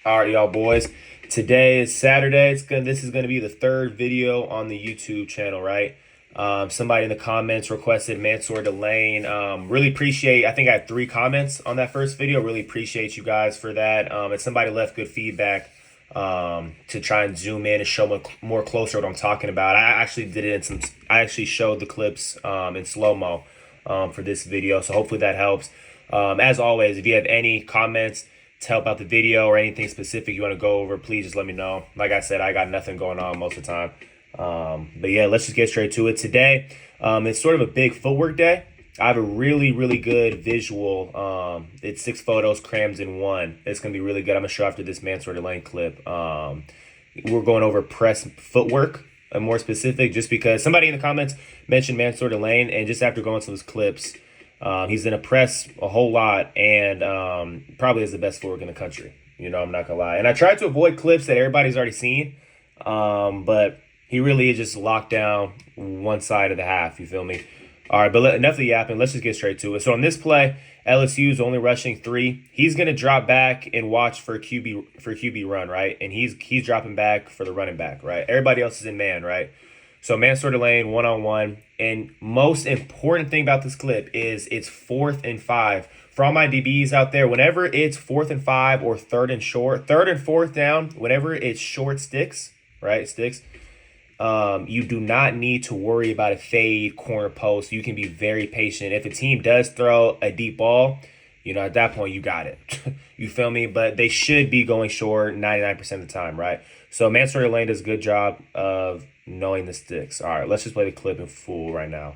All right, y'all boys. Today is Saturday. This is gonna be the third video on the YouTube channel, right? Somebody in the comments requested Mansoor Delane. Really appreciate. I think I had 3 comments on that first video. Really appreciate you guys for that. And somebody left good feedback to try and zoom in and show more closer what I'm talking about. I actually did it in some. I actually showed the clips in slow mo for this video. So hopefully that helps. As always, if you have any comments to help out the video or anything specific you want to go over, please just let me know. Like I said, I got nothing going on most of the time. But yeah, let's just get straight to it. Today, it's sort of a big footwork day. I have a really good visual. It's 6 photos crammed in one. It's going to be really good. I'm going to show after this Mansoor Delane clip. We're going over press footwork and more specific, just because somebody in the comments mentioned Mansoor Delane, and just after going through those clips, he's in a press a whole lot, and probably is the best footwork in the country. You know, I'm not gonna lie. And I tried to avoid clips that everybody's already seen, but he really is just locked down one side of the half. You feel me? All right, but enough of the yapping. Let's just get straight to it. So on this play, LSU's only rushing 3. He's gonna drop back and watch for QB run, right? And he's dropping back for the running back, right? Everybody else is in man, right? So Mansoor Delane, one-on-one. And most important thing about this clip is it's 4th and 5. For all my DBs out there, whenever it's 4th and 5 or 3rd and short, 3rd and 4th down, whenever it's short sticks, right, you do not need to worry about a fade, corner post. You can be very patient. If a team does throw a deep ball, you know, at that point, you got it. You feel me? But they should be going short 99% of the time, right? So Mansoor Delane does a good job of knowing the sticks. All right, let's just play the clip in full right now.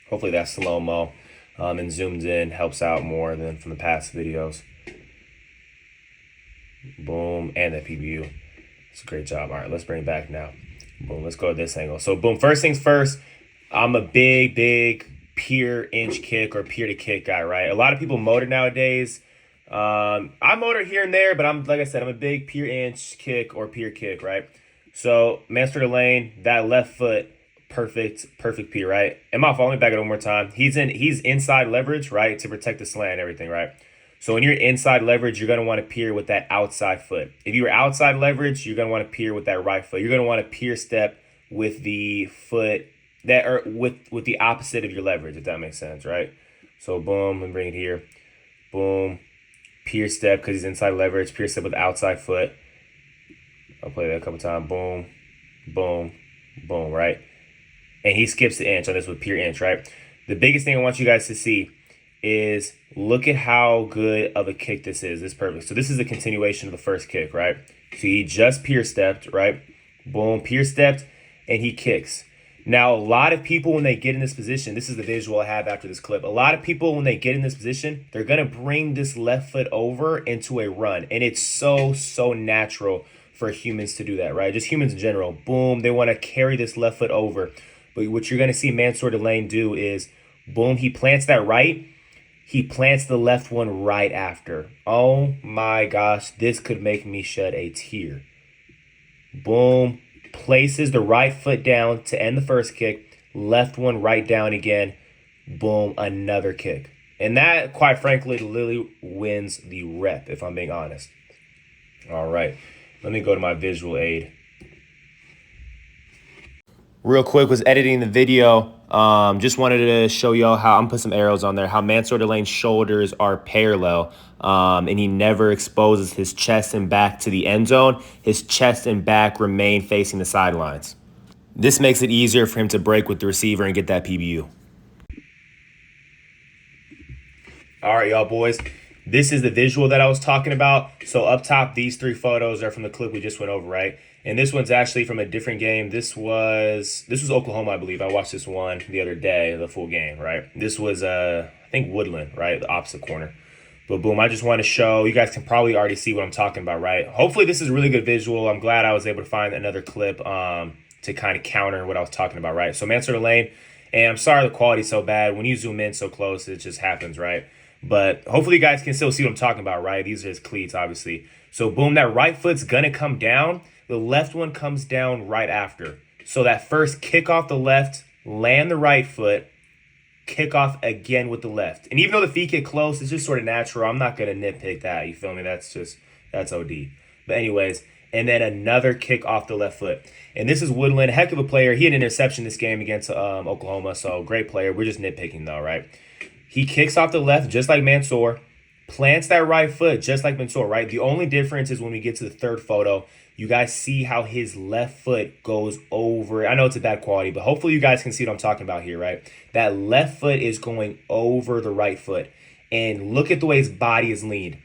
Hopefully that's slow-mo and zoomed in helps out more than from the past videos. Boom, and that PBU. It's a great job. All right, let's bring it back now. Boom, let's go to this angle. So boom, first things first, I'm a big peer inch kick or peer to kick guy, right? A lot of people motor nowadays. I motor here and there, but like I said, I'm a big peer inch kick or peer kick, right? So Mansoor Delane, that left foot, perfect peer, right? Am I following back it one more time? He's inside leverage, right, to protect the slant and everything, right? So when you're inside leverage, you're going to want to peer with that outside foot. If you're outside leverage, you're going to want to peer with that right foot. You're going to want to peer step with the foot with the opposite of your leverage, if that makes sense, right? So boom, and bring it here. Boom. Peer step because he's inside leverage. Peer step with the outside foot. I'll play that a couple times. Boom, boom, boom, right? And he skips the inch on this with peer inch, right? The biggest thing I want you guys to see is look at how good of a kick this is. This is perfect. So this is a continuation of the first kick, right? So he just peer stepped, right? Boom, peer stepped, and he kicks. Now, a lot of people, when they get in this position, this is the visual I have after this clip. A lot of people, when they get in this position, they're going to bring this left foot over into a run. And it's so natural for humans to do that, right? Just humans in general. Boom, they want to carry this left foot over. But what you're going to see Mansoor Delane do is, boom, he plants that right. He plants the left one right after. Oh my gosh, this could make me shed a tear. Boom. Places the right foot down to end the first kick. Left one right down again. Boom, another kick. And that, quite frankly, literally wins the rep, if I'm being honest. All right, let me go to my visual aid. Real quick, was editing the video. Just wanted to show y'all how, I'm gonna put some arrows on there, how Mansoor Delane's shoulders are parallel. And he never exposes his chest and back to the end zone. His chest and back remain facing the sidelines. This makes it easier for him to break with the receiver and get that PBU. All right, y'all boys. This is the visual that I was talking about. So up top, these 3 photos are from the clip we just went over, right? And this one's actually from a different game. This was Oklahoma, I believe. I watched this one the other day, the full game, right? This was, I think, Woodland, right? The opposite corner. But boom, I just want to show, you guys can probably already see what I'm talking about, right? Hopefully this is a really good visual. I'm glad I was able to find another clip to kind of counter what I was talking about, right? So Mansoor Delane, and I'm sorry the quality's so bad. When you zoom in so close, it just happens, right? But hopefully you guys can still see what I'm talking about, right? These are his cleats, obviously. So boom, that right foot's going to come down. The left one comes down right after. So that first kick off the left, land the right foot, kick off again with the left. And even though the feet get close, it's just sort of natural. I'm not going to nitpick that. You feel me? That's OD. But anyways, and then another kick off the left foot. And this is Woodland, heck of a player. He had an interception this game against Oklahoma, so great player. We're just nitpicking though, right? He kicks off the left just like Mansoor, plants that right foot just like Mansoor, right? The only difference is when we get to the third photo, you guys see how his left foot goes over. I know it's a bad quality, but hopefully you guys can see what I'm talking about here, right? That left foot is going over the right foot. And look at the way his body is leaned.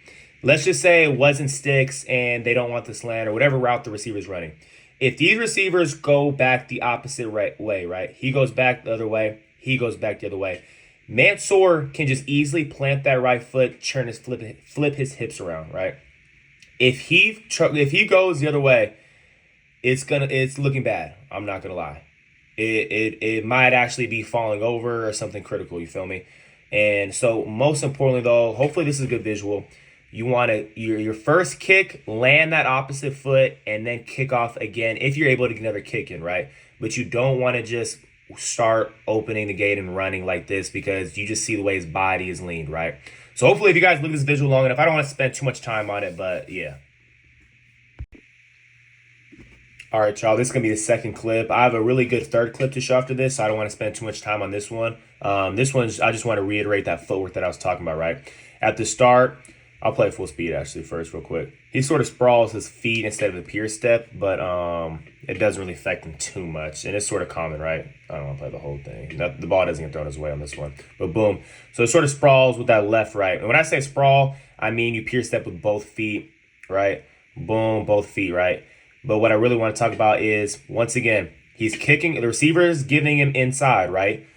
Let's just say it wasn't sticks and they don't want the slant or whatever route the receiver's running. If these receivers go back the opposite way, right? He goes back the other way. He goes back the other way. Mansoor can just easily plant that right foot, flip his hips around, right? If he goes the other way, it's looking bad. I'm not gonna lie. It might actually be falling over or something critical. You feel me? And so most importantly though, hopefully this is a good visual. You want to your first kick, land that opposite foot, and then kick off again if you're able to get another kick in, right? But you don't want to just start opening the gate and running like this because you just see the way his body is leaned, right? So hopefully if you guys look at this visual long enough, I don't want to spend too much time on it, but yeah. All right, y'all, this is going to be the second clip. I have a really good third clip to show after this, so I don't want to spend too much time on this one. This one, I just want to reiterate that footwork that I was talking about, right? At the start, I'll play full speed actually first real quick. He sort of sprawls his feet instead of the pierce step, but it doesn't really affect him too much. And it's sort of common, right? I don't want to play the whole thing. The ball doesn't get thrown his way on this one. But boom. So it sort of sprawls with that left, right. And when I say sprawl, I mean you pierce step with both feet, right? Boom, both feet, right? But what I really want to talk about is, once again, he's kicking. The receiver is giving him inside, right?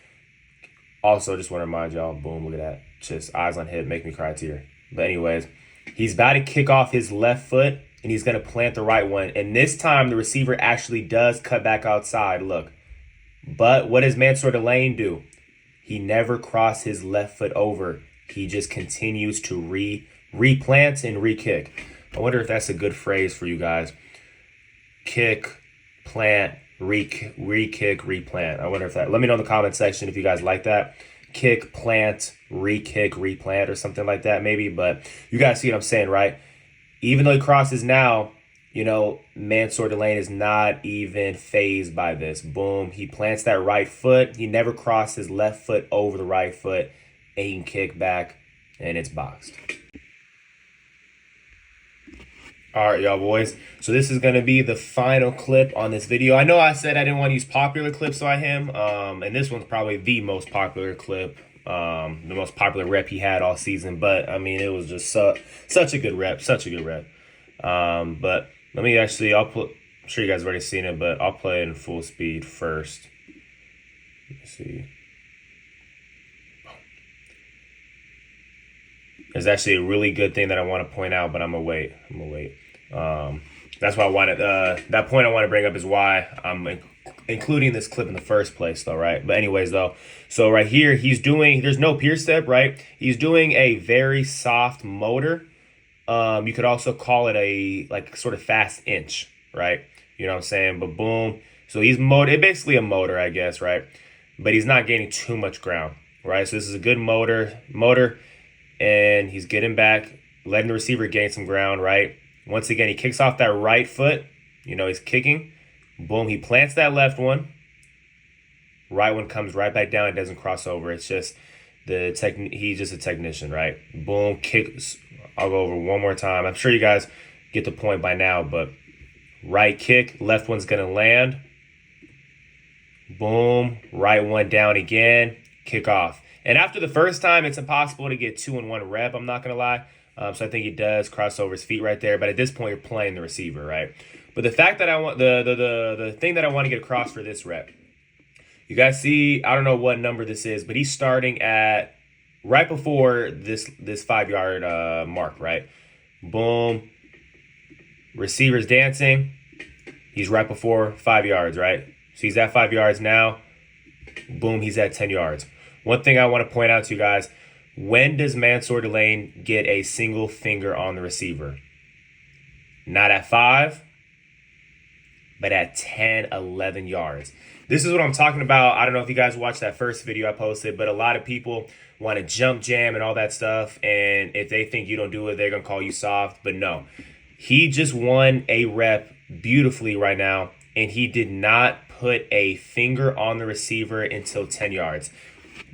Also, just want to remind y'all, boom, look at that. Just eyes on hip, make me cry tear. But anyways, he's about to kick off his left foot, and he's going to plant the right one. And this time, the receiver actually does cut back outside. Look. But what does Mansoor Delane do? He never crossed his left foot over. He just continues to replant and re-kick. I wonder if that's a good phrase for you guys. Kick, plant, re-kick, replant. I wonder if that... Let me know in the comment section if you guys like that. Kick, plant, re-kick, replant, or something like that maybe. But you guys see what I'm saying, right? Even though he crosses now, you know, Mansoor Delane is not even phased by this. Boom. He plants that right foot. He never crossed his left foot over the right foot. And he can kick back, and it's boxed. All right, y'all boys. So this is going to be the final clip on this video. I know I said I didn't want to use popular clips by him. And this one's probably the most popular clip, the most popular rep he had all season. But, I mean, it was just such a good rep, but let me actually, I'm sure you guys have already seen it, but I'll play it in full speed first. Let's see. There's actually a really good thing that I want to point out, but I'm going to wait. That's why I wanted, that point I want to bring up is why I'm including this clip in the first place though, right? But anyways though, so right here, there's no pierce step, right? He's doing a very soft motor. You could also call it a, like, sort of fast inch, right? You know what I'm saying? But boom. So he's basically a motor, I guess, right? But he's not gaining too much ground, right? So this is a good motor, and he's getting back, letting the receiver gain some ground, right? Once again, he kicks off that right foot. You know, he's kicking. Boom, he plants that left one. Right one comes right back down. It doesn't cross over. It's just he's just a technician, right? Boom, kicks. I'll go over one more time. I'm sure you guys get the point by now, but right kick, left one's going to land. Boom, right one down again, kick off. And after the first time, it's impossible to get 2 in 1 rep, I'm not going to lie. So I think he does cross over his feet right there. But at this point, you're playing the receiver, right? But the fact that I want, the thing that I want to get across for this rep, you guys see, I don't know what number this is, but he's starting at right before this 5-yard mark, right? Boom. Receiver's dancing. He's right before 5 yards, right? So he's at 5 yards now. Boom, he's at 10 yards. One thing I want to point out to you guys, when does Mansoor Delane get a single finger on the receiver? Not at 5, but at 10, 11 yards. This is what I'm talking about. I don't know if you guys watched that first video I posted, but a lot of people want to jump jam and all that stuff. And if they think you don't do it, they're going to call you soft. But no, he just won a rep beautifully right now. And he did not put a finger on the receiver until 10 yards.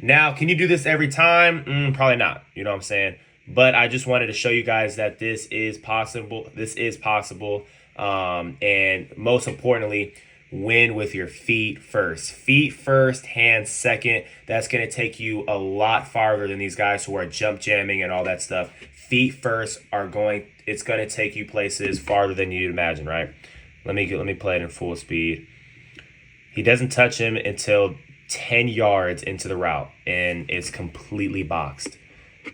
Now, can you do this every time? Probably not. You know what I'm saying? But I just wanted to show you guys that this is possible. This is possible. And most importantly, win with your feet first. Feet first, hands second. That's going to take you a lot farther than these guys who are jump jamming and all that stuff. Feet first it's going to take you places farther than you'd imagine, right? Let me play it in full speed. He doesn't touch him until 10 yards into the route, and it's completely boxed.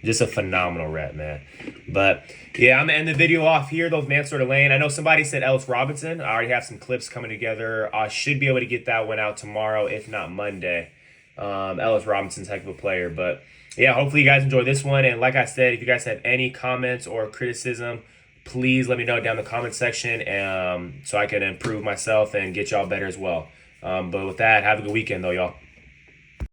Just a phenomenal rep, man. But yeah, I'm gonna end the video off here though with Mansoor Delane. I know somebody said Ellis Robinson. I already have some clips coming together. I should be able to get that one out tomorrow, if not Monday. Ellis Robinson's a heck of a player. But yeah, hopefully you guys enjoy this one. And like I said, if you guys have any comments or criticism, please let me know down in the comment section, so I can improve myself and get y'all better as well. But with that, have a good weekend though, y'all.